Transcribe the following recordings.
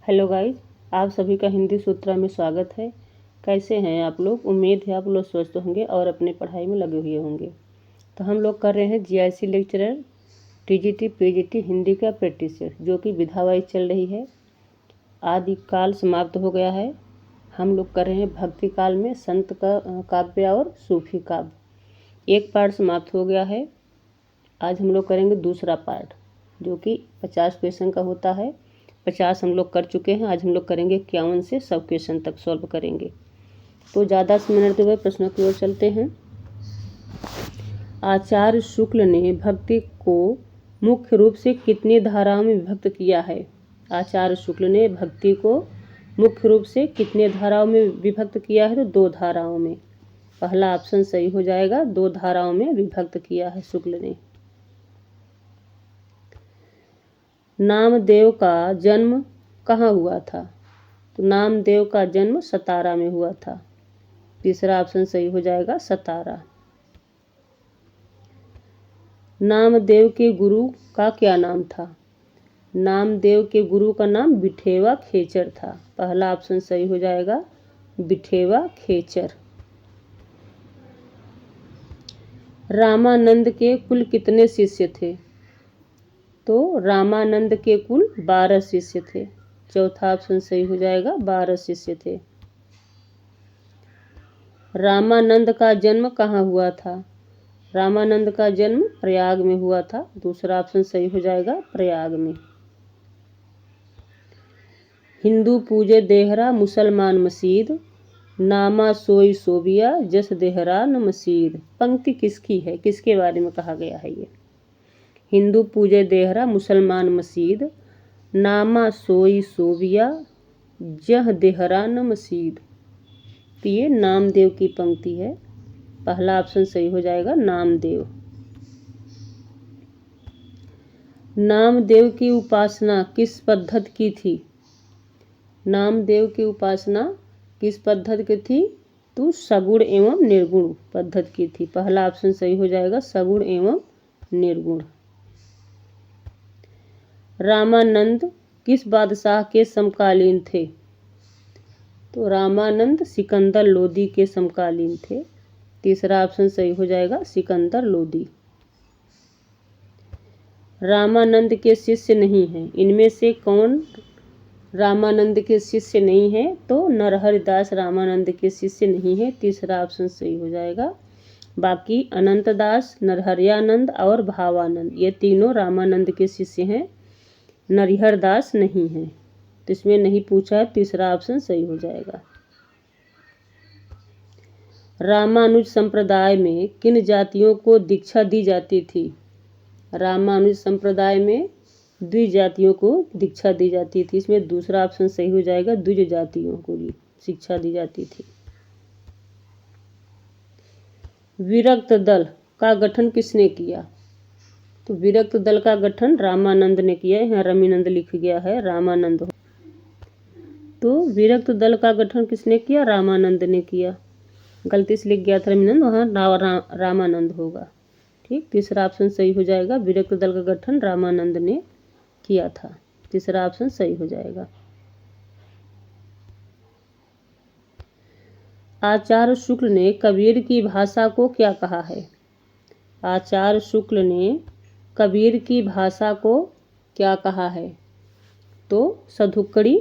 Hello guys, आप सभी का हिंदी सूत्रा में स्वागत है। कैसे हैं आप लोग? उम्मीद है आप लोग स्वस्थ होंगे और अपनी पढ़ाई में लगे हुए होंगे। तो हम लोग कर रहे हैं GIC lecturer TGT PGT Hindi का प्रैक्टिस, जो कि विधा वाइज चल रही है। आदि काल समाप्त हो गया है। हम लोग कर रहे हैं भक्ति काल में संत का काव्य और सूफी काव्य। एक पार्ट समाप्त हो गया है। आज हम लोग करेंगे दूसरा पार्ट, जो कि 50 क्वेश्चन का होता है। 50 हम लोग कर चुके हैं। आज हम लोग करेंगे 51 से 100 क्वेश्चन तक सॉल्व करेंगे। तो ज़्यादा समय न देते हुए प्रश्नों की ओर चलते हैं। आचार्य शुक्ल ने भक्ति को मुख्य रूप से कितनी धाराओं में विभक्त किया है? आचार्य शुक्ल ने भक्ति को मुख्य रूप से कितने धाराओं में विभक्त किया है? तो 2 धाराओं में। पहला ऑप्शन सही हो जाएगा, 2 धाराओं में विभक्त किया है शुक्ल ने। नामदेव का जन्म कहाँ हुआ था? तो नामदेव का जन्म सतारा में हुआ था। तीसरा ऑप्शन सही हो जाएगा, सतारा। नामदेव के गुरु का क्या नाम था? नामदेव के गुरु का नाम बिठेवा खेचर था। पहला ऑप्शन सही हो जाएगा, बिठेवा खेचर। रामानंद के कुल कितने शिष्य थे? तो रामानंद के कुल 12 शिष्य थे। चौथा ऑप्शन सही हो जाएगा, 12 शिष्य थे। रामानंद का जन्म कहाँ हुआ था? रामानंद का जन्म प्रयाग में हुआ था। दूसरा ऑप्शन सही हो जाएगा, प्रयाग में। हिंदू पूजे देहरा मुसलमान मसीद, नामा सोई सोबिया जस देहरा न मसीद। पंक्ति किसकी है? किसके बारे में कहा गया है ये? हिंदू पूजे देहरा मुसलमान मसीद, नामा सोई सोबिया जह देहरा न मसीद। तो ये नामदेव की पंक्ति है। पहला ऑप्शन सही हो जाएगा, नामदेव। नामदेव की उपासना किस पद्धति की थी? नामदेव की उपासना किस पद्धति की थी? तो सगुण एवं निर्गुण पद्धति की थी। पहला ऑप्शन सही हो जाएगा, सगुण एवं निर्गुण। रामानंद किस बादशाह के समकालीन थे? तो रामानंद सिकंदर लोदी के समकालीन थे। तीसरा ऑप्शन सही हो जाएगा, सिकंदर लोदी। रामानंद के शिष्य नहीं हैं। इनमें से कौन रामानंद के शिष्य नहीं है? तो नरहरिदास रामानंद के शिष्य नहीं है। तीसरा ऑप्शन सही हो जाएगा। बाकी अनंतदास, नरहरियानंद और भावानंद, ये तीनों रामानंद के शिष्य हैं। नरहरिदास नहीं है, तो इसमें नहीं पूछा है। तीसरा ऑप्शन सही हो जाएगा। रामानुज संप्रदाय में किन जातियों को दीक्षा दी जाती थी? रामानुज संप्रदाय में द्विज जातियों को दीक्षा दी जाती थी। इसमें दूसरा ऑप्शन सही हो जाएगा, द्विज जातियों को शिक्षा दी जाती थी। विरक्त दल का गठन किसने किया? तो विरक्त दल का गठन रामानंद ने किया है। यहाँ रमीनंद लिख गया है, रामानंद। तो विरक्त दल का गठन किसने किया? रामानंद ने किया। गलती से लिख गया था रमीनंद, वहाँ रामानंद होगा। ठीक, तीसरा ऑप्शन सही हो जाएगा। विरक्त दल का गठन रामानंद ने किया था। तीसरा ऑप्शन सही हो जाएगा। आचार्य शुक्ल ने कबीर की भाषा को क्या कहा है? आचार्य शुक्ल ने कबीर की भाषा को क्या कहा है? तो सधुक्कड़ी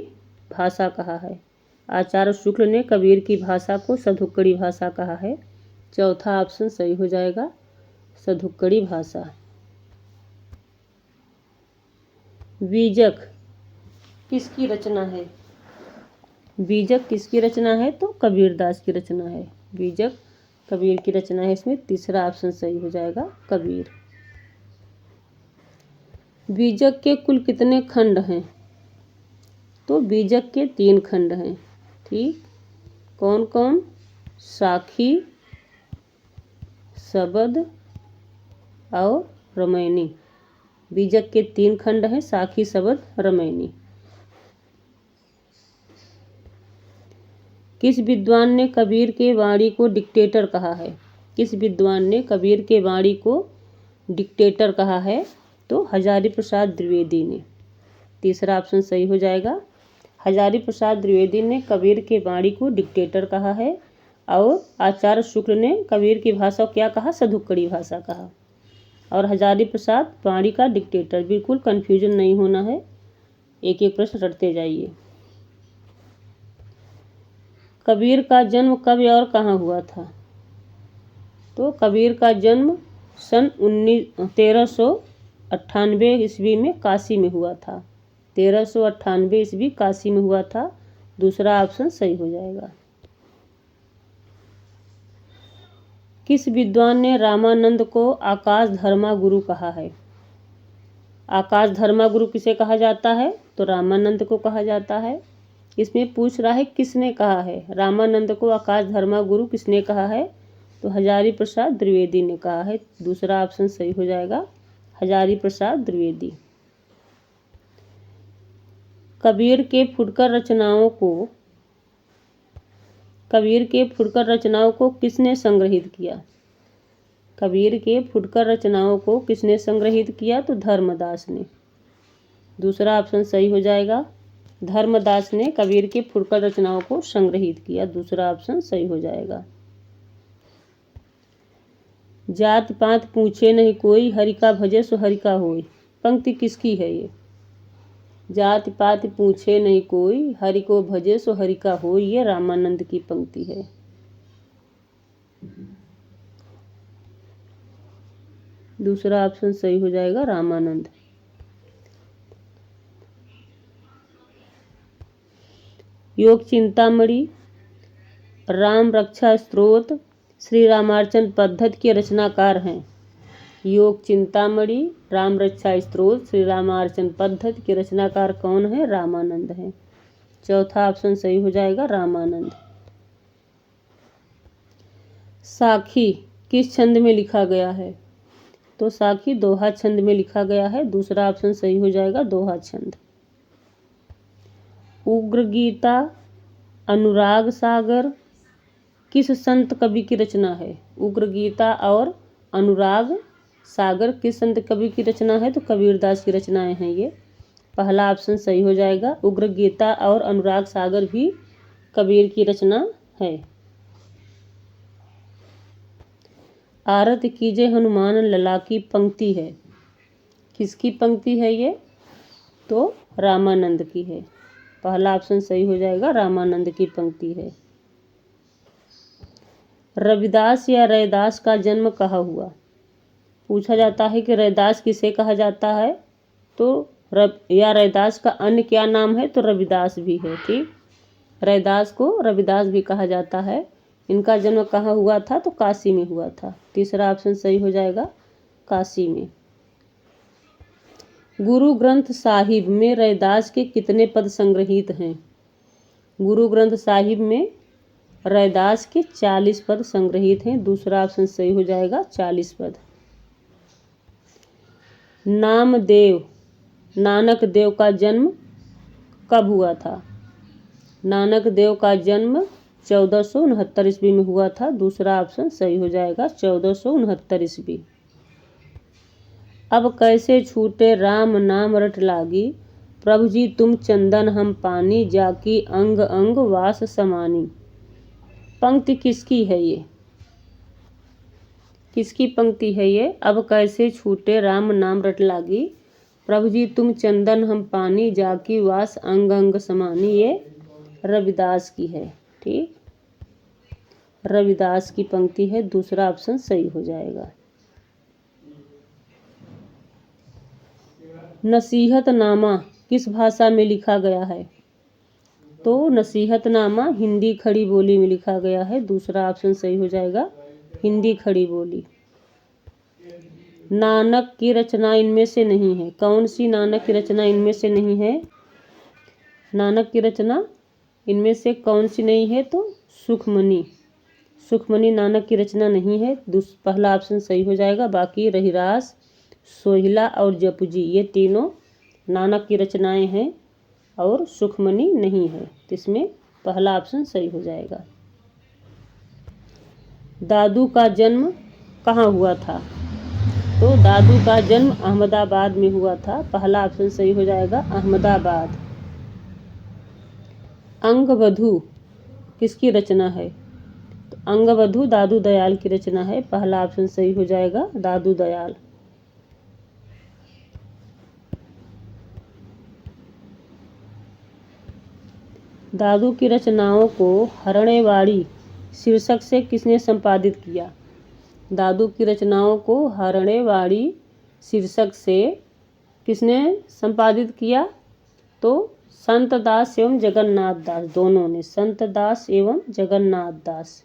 भाषा कहा है। आचार्य शुक्ल ने कबीर की भाषा को सधुक्कड़ी भाषा कहा है। चौथा ऑप्शन सही हो जाएगा, सधुक्कड़ी भाषा। बीजक किसकी रचना है? बीजक किसकी रचना है? तो कबीरदास की रचना है। बीजक कबीर की रचना है। इसमें तीसरा ऑप्शन सही हो जाएगा, कबीर। बीजक के कुल कितने खंड हैं? तो बीजक के 3 खंड हैं। ठीक, कौन कौन? साखी, शबद और रामायणी। बीजक के 3 खंड हैं, साखी, शबद, रामायणी। किस विद्वान ने कबीर के वाणी को डिक्टेटर कहा है? किस विद्वान ने कबीर के वाणी को डिक्टेटर कहा है? तो हजारी प्रसाद द्विवेदी ने। तीसरा ऑप्शन सही हो जाएगा, हजारी प्रसाद द्विवेदी ने कबीर के वाणी को डिक्टेटर कहा है और आचार्य शुक्ल ने कबीर की भाषा को क्या कहा, सधुक्कड़ी भाषा कहा। और हजारी प्रसाद वाणी का डिक्टेटर, बिल्कुल कंफ्यूजन नहीं होना है, एक एक प्रश्न रटते जाइए। कबीर का जन्म कब और कहाँ हुआ था? तो कबीर का जन्म सन 1398 ईस्वी में काशी में हुआ था। 1398 ईस्वी काशी में हुआ था। दूसरा ऑप्शन सही हो जाएगा। किस विद्वान ने रामानंद को आकाश धर्मा गुरु कहा है? आकाश धर्मा गुरु किसे कहा जाता है? तो रामानंद को कहा जाता है। इसमें पूछ रहा है किसने कहा है, रामानंद को आकाश धर्मा गुरु किसने कहा है? तो हजारी प्रसाद द्विवेदी ने कहा है। दूसरा ऑप्शन सही हो जाएगा, हजारी प्रसाद द्विवेदी। कबीर के फुटकर रचनाओं को किसने संग्रहित किया? कबीर के फुटकर रचनाओं को किसने संग्रहित किया? तो धर्मदास ने। दूसरा ऑप्शन सही हो जाएगा, धर्मदास ने कबीर के फुटकर रचनाओं को संग्रहित किया। दूसरा ऑप्शन सही हो जाएगा। जात पात पूछे नहीं कोई, हरि का भजे सो हरि का होय। पंक्ति किसकी है ये? जात पात पूछे नहीं कोई, हरि को भजे सो हरि का होय, ये रामानंद की पंक्ति है। दूसरा ऑप्शन सही हो जाएगा, रामानंद। योग चिंतामणि, राम रक्षा स्तोत्र, श्री रामार्चन पद्धति के रचनाकार हैं। योग चिंतामणि, राम रक्षा स्तोत्र, श्री रामार्चन पद्धति के रचनाकार कौन है? रामानंद हैं। चौथा ऑप्शन सही हो जाएगा, रामानंद। साखी किस छंद में लिखा गया है? तो साखी दोहा छंद में लिखा गया है। दूसरा ऑप्शन सही हो जाएगा, दोहा छंद। उग्र गीता, अनुराग सागर किस संत कवि की रचना है? उग्र गीता और अनुराग सागर किस संत कवि की रचना है? तो कबीरदास की रचनाएं हैं ये। पहला ऑप्शन सही हो जाएगा, उग्र गीता और अनुराग सागर भी कबीर की रचना है। आरत कीजे हनुमान लला की पंक्ति है, किसकी पंक्ति है ये? तो रामानंद की है। पहला ऑप्शन सही हो जाएगा, रामानंद की पंक्ति है। रविदास या रैदास का जन्म कहाँ हुआ? पूछा जाता है कि रैदास किसे कहा जाता है? तो रैदास का अन्य क्या नाम है? तो रविदास भी है। ठीक, रैदास को रविदास भी कहा जाता है। इनका जन्म कहाँ हुआ था? तो काशी में हुआ था। तीसरा ऑप्शन सही हो जाएगा, काशी में। गुरु ग्रंथ साहिब में रैदास के कितने पद संग्रहित हैं? गुरु ग्रंथ साहिब में रैदास के 40 पद संग्रहित हैं। दूसरा ऑप्शन सही हो जाएगा, 40 पद। नानक देव का जन्म कब हुआ था? नानक देव का जन्म 1469 ईस्वी में हुआ था। दूसरा ऑप्शन सही हो जाएगा, 1469 ईस्वी। अब कैसे छूटे राम नाम रट लागी, प्रभु जी तुम चंदन हम पानी, जाकी अंग अंग वास समानी। पंक्ति किसकी है ये? किसकी पंक्ति है ये? अब कैसे छूटे राम नाम रट लागी, प्रभु जी तुम चंदन हम पानी, जाकी वास अंग अंग समानी। ये रविदास की है। ठीक, रविदास की पंक्ति है। दूसरा ऑप्शन सही हो जाएगा। नसीहतनामा किस भाषा में लिखा गया है? तो नसीहतनामा हिंदी खड़ी बोली में लिखा गया है। दूसरा ऑप्शन सही हो जाएगा, हिंदी खड़ी बोली। नानक की रचना इनमें से नहीं है। कौन सी नानक की रचना इनमें से नहीं है? नानक की रचना इनमें से कौन सी नहीं है? तो सुखमनी। सुखमनी नानक की रचना नहीं है। पहला ऑप्शन सही हो जाएगा। बाकी रहिरास, सोहिला और जपुजी ये तीनों नानक की रचनाएं हैं और सुखमनी नहीं है। इसमें पहला ऑप्शन सही हो जाएगा। दादू का जन्म कहाँ हुआ था? तो दादू का जन्म अहमदाबाद में हुआ था। पहला ऑप्शन सही हो जाएगा, अहमदाबाद। अंगवधू किसकी रचना है? तो अंगवधू दादू दयाल की रचना है। पहला ऑप्शन सही हो जाएगा, दादू दयाल। दादू की रचनाओं को हरणेवाड़ी शीर्षक से किसने संपादित किया? दादू की रचनाओं को हरणेवाड़ी शीर्षक से किसने संपादित किया? तो संत दास एवं जगन्नाथ दास, दोनों ने, संत दास एवं जगन्नाथ दास,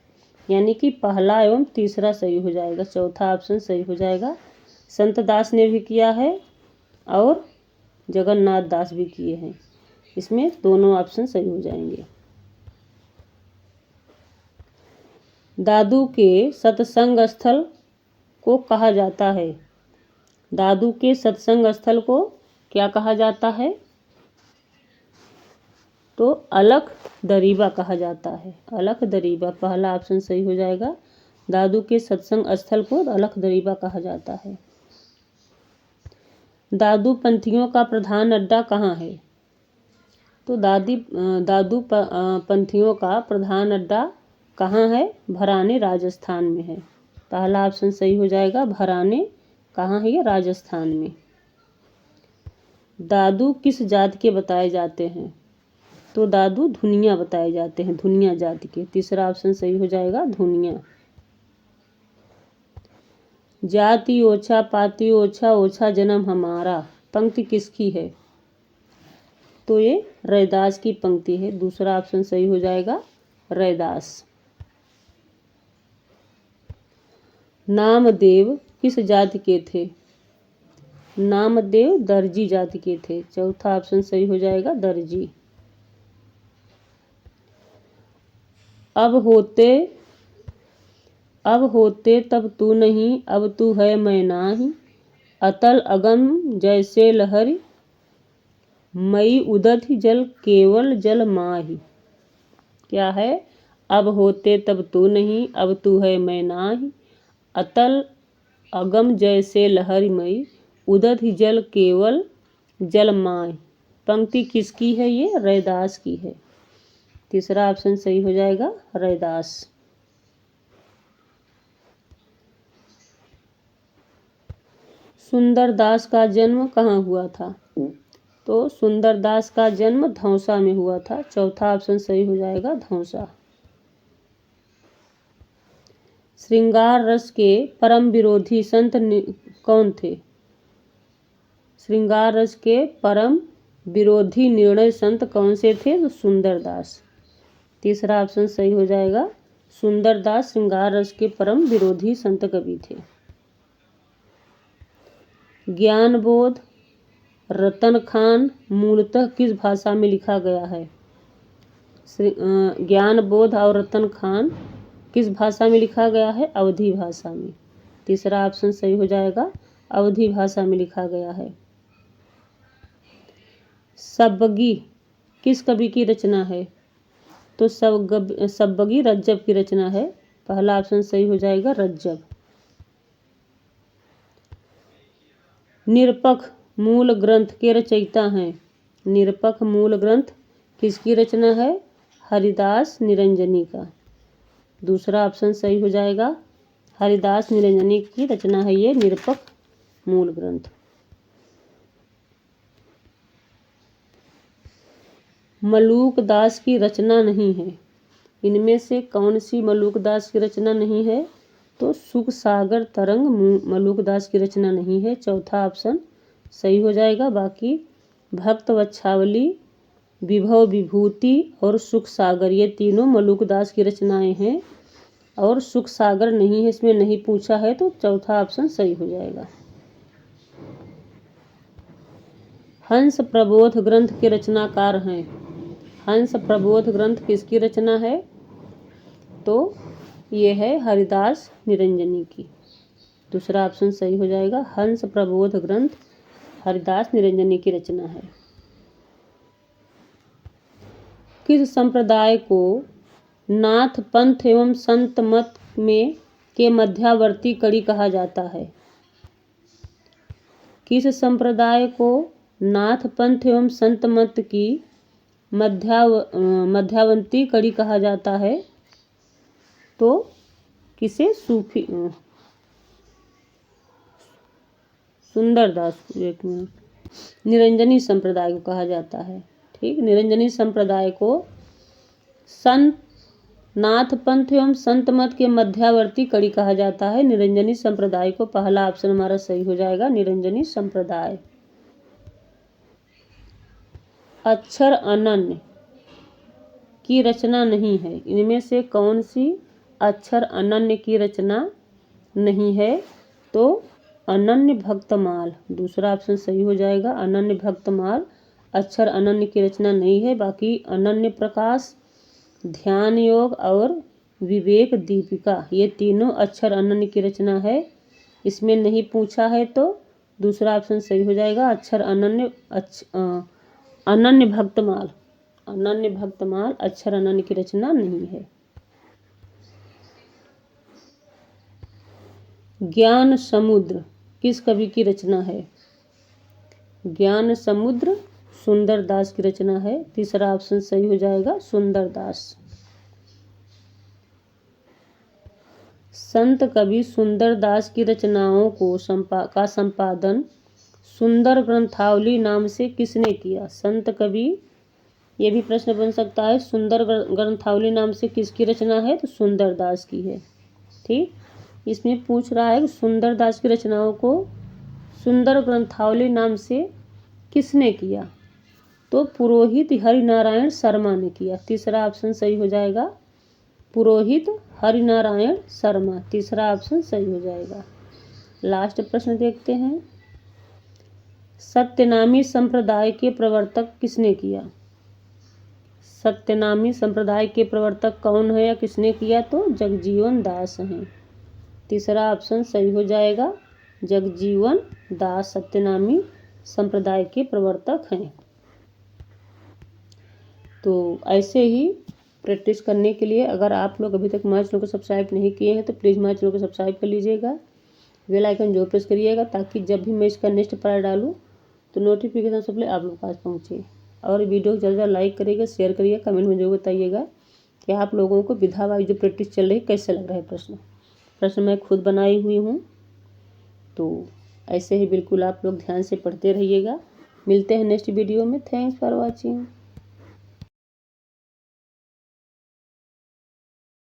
यानी कि पहला एवं तीसरा सही हो जाएगा, चौथा ऑप्शन सही हो जाएगा। संत दास ने भी किया है और जगन्नाथ दास भी किए हैं, इसमें दोनों ऑप्शन सही हो जाएंगे। दादू के सत्संग स्थल को कहा जाता है? दादू के सत्संग स्थल को क्या कहा जाता है? तो अलख दरीबा कहा जाता है, अलख दरीबा, पहला ऑप्शन सही हो जाएगा। दादू के सत्संग स्थल को अलख दरीबा कहा जाता है। दादू पंथियों का प्रधान अड्डा कहाँ है? तो दादू पंथियों का प्रधान अड्डा कहाँ है? भराने, राजस्थान में है। पहला ऑप्शन सही हो जाएगा, भराने कहाँ है? ये राजस्थान में। दादू किस जाति के बताए जाते हैं? तो दादू धुनिया बताए जाते हैं, धुनिया जाति के। तीसरा ऑप्शन सही हो जाएगा, धुनिया। जाति ओछा पाति ओछा, ओछा जन्म हमारा, पंक्ति किसकी है? तो ये रैदास की पंक्ति है। दूसरा ऑप्शन सही हो जाएगा, रैदास। नामदेव किस जाति के थे? नामदेव दर्जी जाति के थे। चौथा ऑप्शन सही हो जाएगा, दर्जी। अब होते तब तू नहीं, अब तू है मैं नाही, अतल अगम जैसे लहरी, मई उदधि जल केवल जल माही। क्या है? अब होते तब तू नहीं, अब तू है मैं नाही, अतल अगम जैसे लहरी, मई उदधि जल केवल जल माही। पंक्ति किसकी है? ये रैदास की है। तीसरा ऑप्शन सही हो जाएगा, रैदास। सुंदरदास का जन्म कहाँ हुआ था? तो सुंदरदास का जन्म धौंसा में हुआ था। चौथा ऑप्शन सही हो जाएगा, धौंसा। श्रृंगार रस के परम विरोधी संत कौन थे? श्रृंगार रस के परम विरोधी निर्णय संत कौन से थे? तो सुंदरदास। तीसरा ऑप्शन सही हो जाएगा, सुंदरदास श्रृंगार रस के परम विरोधी संत कवि थे। ज्ञानबोध रतन खान मूलतः किस भाषा में लिखा गया है? ज्ञानबोध और रतन खान किस भाषा में लिखा गया है? अवधी भाषा में। तीसरा ऑप्शन सही हो जाएगा, अवधी भाषा में लिखा गया है। सब्बगी किस कवि की रचना है? तो सब्बगी रज्जब की रचना है। पहला ऑप्शन सही हो जाएगा, रज्जब। निरपक्ष मूल ग्रंथ के रचयिता हैं? निरपक्ष मूल ग्रंथ किसकी रचना है? हरिदास निरंजनी का। दूसरा ऑप्शन सही हो जाएगा, हरिदास निरंजनी की रचना है ये निरपक्ष मूल ग्रंथ। मलूक दास की रचना नहीं है। इनमें से कौन सी मलूक दास की रचना नहीं है? तो सुख सागर तरंग मलूक दास की रचना नहीं है। चौथा ऑप्शन सही हो जाएगा। बाकी भक्त वच्छावली, विभव विभूति और सुख सागर, ये तीनों मलूक दास की रचनाएं हैं। और सुख सागर नहीं है, इसमें नहीं पूछा है, तो चौथा ऑप्शन सही हो जाएगा। हंस प्रबोध ग्रंथ के रचनाकार हैं? हंस प्रबोध ग्रंथ किसकी रचना है? तो ये है हरिदास निरंजनी की। दूसरा ऑप्शन सही हो जाएगा, हंस प्रबोध ग्रंथ हरिदास निरंजनी की रचना है। किस संप्रदाय को नाथ पंथ एवं संत मत में के मध्यावर्ती कड़ी कहा जाता है? किस संप्रदाय को नाथ पंथ एवं संत मत की मध्यावंती कड़ी कहा जाता है तो किसे? सूफी सुंदरदास, एक मिनट, निरंजनी संप्रदाय को कहा जाता है। ठीक, निरंजनी संप्रदाय को संत नाथ पंथ एवं संत मत के मध्यावर्ती कड़ी कहा जाता है। निरंजनी संप्रदाय को, पहला ऑप्शन हमारा सही हो जाएगा, निरंजनी संप्रदाय। अक्षर अनन्य की रचना नहीं है, इनमें से कौन सी अक्षर अनन्य की रचना नहीं है? तो अनन्य भक्तमाल, दूसरा ऑप्शन सही हो जाएगा, अनन्य भक्तमाल अक्षर अनन्य की रचना नहीं है। बाकी अनन्य प्रकाश, ध्यान योग और विवेक दीपिका, ये तीनों अक्षर अनन्य की रचना है। इसमें नहीं पूछा है तो दूसरा ऑप्शन सही हो जाएगा, अक्षर अनन्य अनन्य भक्तमाल, अनन्य भक्तमाल अक्षर अनन्य की रचना नहीं है। ज्ञान समुद्र किस कवि की रचना है? ज्ञान समुद्र सुंदरदास की रचना है। तीसरा ऑप्शन सही हो जाएगा, सुंदरदास। संत कवि सुंदरदास की रचनाओं को का संपादन सुंदर ग्रंथावली नाम से किसने किया? संत कवि, ये भी प्रश्न बन सकता है, सुंदर ग्रंथावली नाम से किसकी रचना है? तो सुंदरदास की है। ठीक, इसमें पूछ रहा है कि सुंदरदास की रचनाओं को सुंदर ग्रंथावली नाम से किसने किया? तो पुरोहित हरिनारायण शर्मा ने किया। तीसरा ऑप्शन सही हो जाएगा, पुरोहित हरिनारायण शर्मा, तीसरा ऑप्शन सही हो जाएगा। लास्ट प्रश्न देखते हैं, सत्यनामी संप्रदाय के प्रवर्तक किसने किया? सत्यनामी संप्रदाय के प्रवर्तक कौन है या किसने किया? तो जगजीवन दास हैं। तीसरा ऑप्शन सही हो जाएगा, जगजीवन दास सत्यनामी संप्रदाय के प्रवर्तक हैं। तो ऐसे ही प्रैक्टिस करने के लिए अगर आप लोग अभी तक हमारे चैनल को सब्सक्राइब नहीं किए हैं तो प्लीज़ हमारे चैनल को सब्सक्राइब कर लीजिएगा, बेल आइकन जो प्रेस करिएगा ताकि जब भी मैं इसका नेक्स्ट पार्ट डालूँ तो नोटिफिकेशन सबसे पहले आप लोग के पास पहुँचे। और वीडियो को ज़्यादा लाइक करिएगा, शेयर करिएगा, कमेंट में जरूर बताइएगा कि आप लोगों को विधावाई जो प्रैक्टिस चल रही है कैसे लग रहा है। प्रश्न मैं खुद बनाई हुई हूँ, तो ऐसे ही बिल्कुल आप लोग ध्यान से पढ़ते रहिएगा। मिलते हैं नेक्स्ट वीडियो में। Thanks for watching.